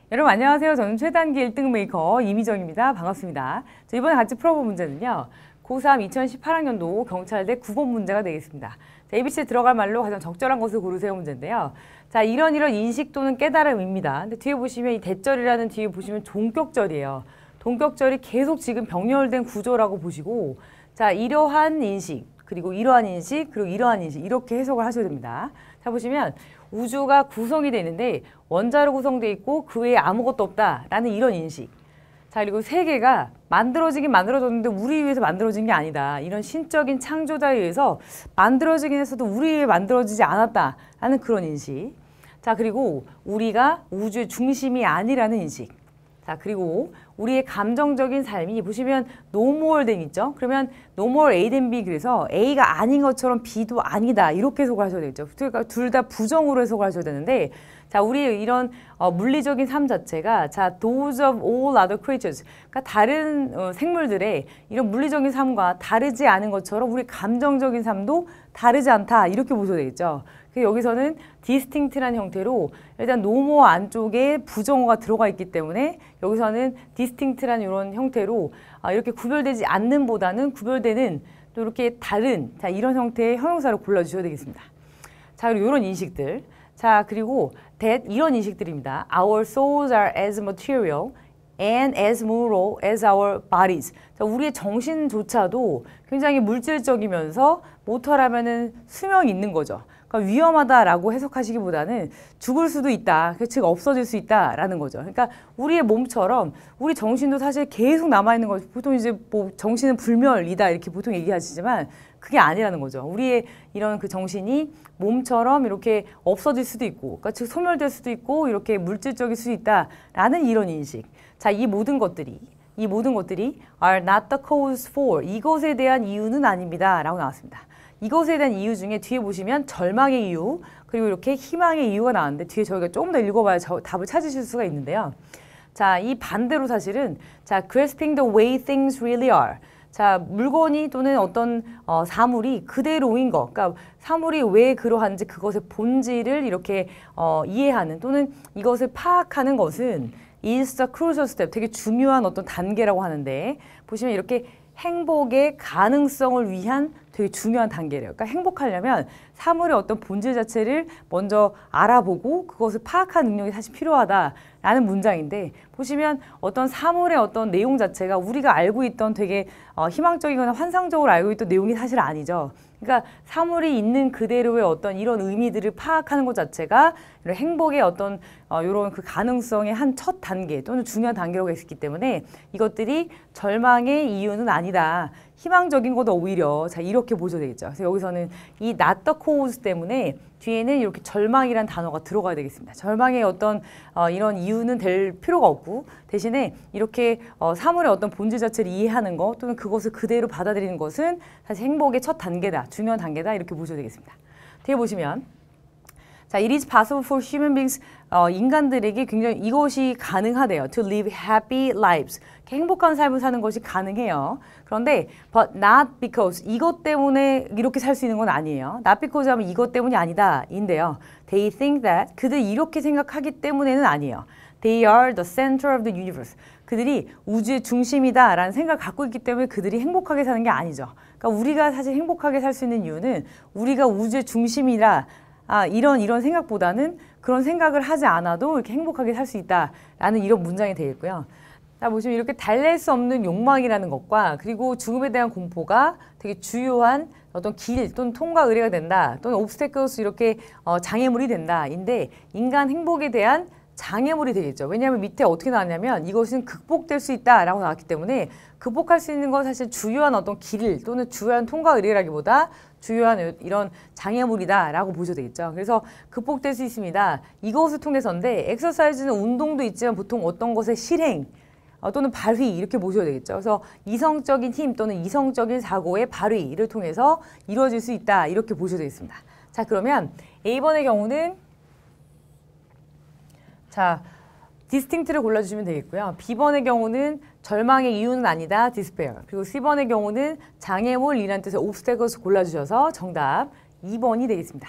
여러분 안녕하세요. 저는 최단기 1등 메이커 이미정입니다. 반갑습니다. 자, 이번에 같이 풀어볼 문제는요. 고3 2018학년도 경찰대 9번 문제가 되겠습니다. 자, ABC에 들어갈 말로 가장 적절한 것을 고르세요 문제인데요. 자, 이런 인식 또는 깨달음입니다. 근데 뒤에 보시면 이 대절이라는 뒤에 보시면 동격절이에요. 동격절이 계속 지금 병렬된 구조라고 보시고, 자, 이러한 인식, 그리고 이러한 인식, 그리고 이러한 인식, 이렇게 해석을 하셔야 됩니다. 자, 보시면 우주가 구성이 되어 있는데 원자로 구성되어 있고 그 외에 아무것도 없다라는 이런 인식. 자, 그리고 세계가 만들어지긴 만들어졌는데 우리 위해서 만들어진 게 아니다. 이런 신적인 창조자에 의해서 만들어지긴 했어도 우리 위해 만들어지지 않았다라는 그런 인식. 자, 그리고 우리가 우주의 중심이 아니라는 인식. 자, 그리고 우리의 감정적인 삶이 보시면 no more than 있죠? 그러면 no more A than B, 그래서 A가 아닌 것처럼 B도 아니다. 이렇게 해석을 하셔야 되겠죠. 그러니까 둘 다 부정으로 해석을 하셔야 되는데, 자, 우리의 이런 물리적인 삶 자체가, 자, those of all other creatures, 그러니까 다른 생물들의 이런 물리적인 삶과 다르지 않은 것처럼 우리 감정적인 삶도 다르지 않다. 이렇게 보셔야 되겠죠. 여기서는 distinct라는 형태로 일단 no more 안쪽에 부정어가 들어가 있기 때문에 여기서는 distinct라는 이런 형태로 이렇게 구별되지 않는 보다는 구별되는, 또 이렇게 다른, 자, 이런 형태의 형용사를 골라주셔야 되겠습니다. 자, 그리고 이런 인식들. 자, 그리고 that, 이런 인식들입니다. Our souls are as material and as moral as our bodies. 자, 우리의 정신조차도 굉장히 물질적이면서 모터라면은 수명이 있는 거죠. 그러니까 위험하다라고 해석하시기보다는 죽을 수도 있다, 즉 없어질 수 있다라는 거죠. 그러니까 우리의 몸처럼 우리 정신도 사실 계속 남아있는 거죠. 보통 이제 뭐 정신은 불멸이다 이렇게 보통 얘기하시지만 그게 아니라는 거죠. 우리의 이런 그 정신이 몸처럼 이렇게 없어질 수도 있고, 그러니까 즉 소멸될 수도 있고 이렇게 물질적일 수도 있다라는 이런 인식. 자, 이 모든 것들이 are not the cause for, 이것에 대한 이유는 아닙니다 라고 나왔습니다. 이것에 대한 이유 중에 뒤에 보시면 절망의 이유, 그리고 이렇게 희망의 이유가 나왔는데 뒤에 저희가 조금 더 읽어봐야 답을 찾으실 수가 있는데요. 자, 이 반대로 사실은, 자, grasping the way things really are. 자, 물건이 또는 어떤 사물이 그대로인 것, 그러니까 사물이 왜 그러한지 그것의 본질을 이렇게 이해하는, 또는 이것을 파악하는 것은 is the crucial step, 되게 중요한 어떤 단계라고 하는데, 보시면 이렇게 행복의 가능성을 위한 되게 중요한 단계래요. 그러니까 행복하려면 사물의 어떤 본질 자체를 먼저 알아보고 그것을 파악하는 능력이 사실 필요하다라는 문장인데, 보시면 어떤 사물의 어떤 내용 자체가 우리가 알고 있던 되게 희망적이거나 환상적으로 알고 있던 내용이 사실 아니죠. 그러니까 사물이 있는 그대로의 어떤 이런 의미들을 파악하는 것 자체가 이런 행복의 어떤 이런 그 가능성의 한 첫 단계 또는 중요한 단계라고 했기 때문에 이것들이 절망의 이유는 아니다. 희망적인 것도 오히려, 자, 이렇게 보셔야 되겠죠. 그래서 여기서는 이 not the cause 때문에 뒤에는 이렇게 절망이란 단어가 들어가야 되겠습니다. 절망의 어떤 이런 이유는 될 필요가 없고, 대신에 이렇게 사물의 어떤 본질 자체를 이해하는 것 또는 그것을 그대로 받아들이는 것은 사실 행복의 첫 단계다, 중요한 단계다, 이렇게 보셔야 되겠습니다. 뒤에 보시면, 자, it is possible for human beings, 인간들에게 굉장히 이것이 가능하대요. To live happy lives. 행복한 삶을 사는 것이 가능해요. 그런데 but not because, 이것 때문에 이렇게 살 수 있는 건 아니에요. not because 하면 이것 때문이 아니다 인데요. They think that, 그들이 이렇게 생각하기 때문에는 아니에요. They are the center of the universe. 그들이 우주의 중심이다 라는 생각을 갖고 있기 때문에 그들이 행복하게 사는 게 아니죠. 그러니까 우리가 사실 행복하게 살 수 있는 이유는 우리가 우주의 중심이라, 이런 생각보다는 그런 생각을 하지 않아도 이렇게 행복하게 살 수 있다라는 이런 문장이 되겠고요. 자, 보시면 이렇게 달랠 수 없는 욕망이라는 것과, 그리고 죽음에 대한 공포가 되게 주요한 어떤 길 또는 통과 의례가 된다, 또는 obstacles, 이렇게 장애물이 된다인데, 인간 행복에 대한 장애물이 되겠죠. 왜냐하면 밑에 어떻게 나왔냐면 이것은 극복될 수 있다라고 나왔기 때문에 극복할 수 있는 건 사실 주요한 어떤 길 또는 주요한 통과 의례라기보다 주요한 이런 장애물이다라고 보셔야 되겠죠. 그래서 극복될 수 있습니다. 이것을 통해서인데, 엑서사이즈는 운동도 있지만 보통 어떤 것의 실행 또는 발휘, 이렇게 보셔야 되겠죠. 그래서 이성적인 힘 또는 이성적인 사고의 발휘를 통해서 이루어질 수 있다, 이렇게 보셔야 되겠습니다. 자, 그러면 A번의 경우는, 자, distinct를 골라주시면 되겠고요. B번의 경우는 절망의 이유는 아니다, despair. 그리고 C번의 경우는 장애물이라는 뜻의 obstacles 골라주셔서 정답 2번이 되겠습니다.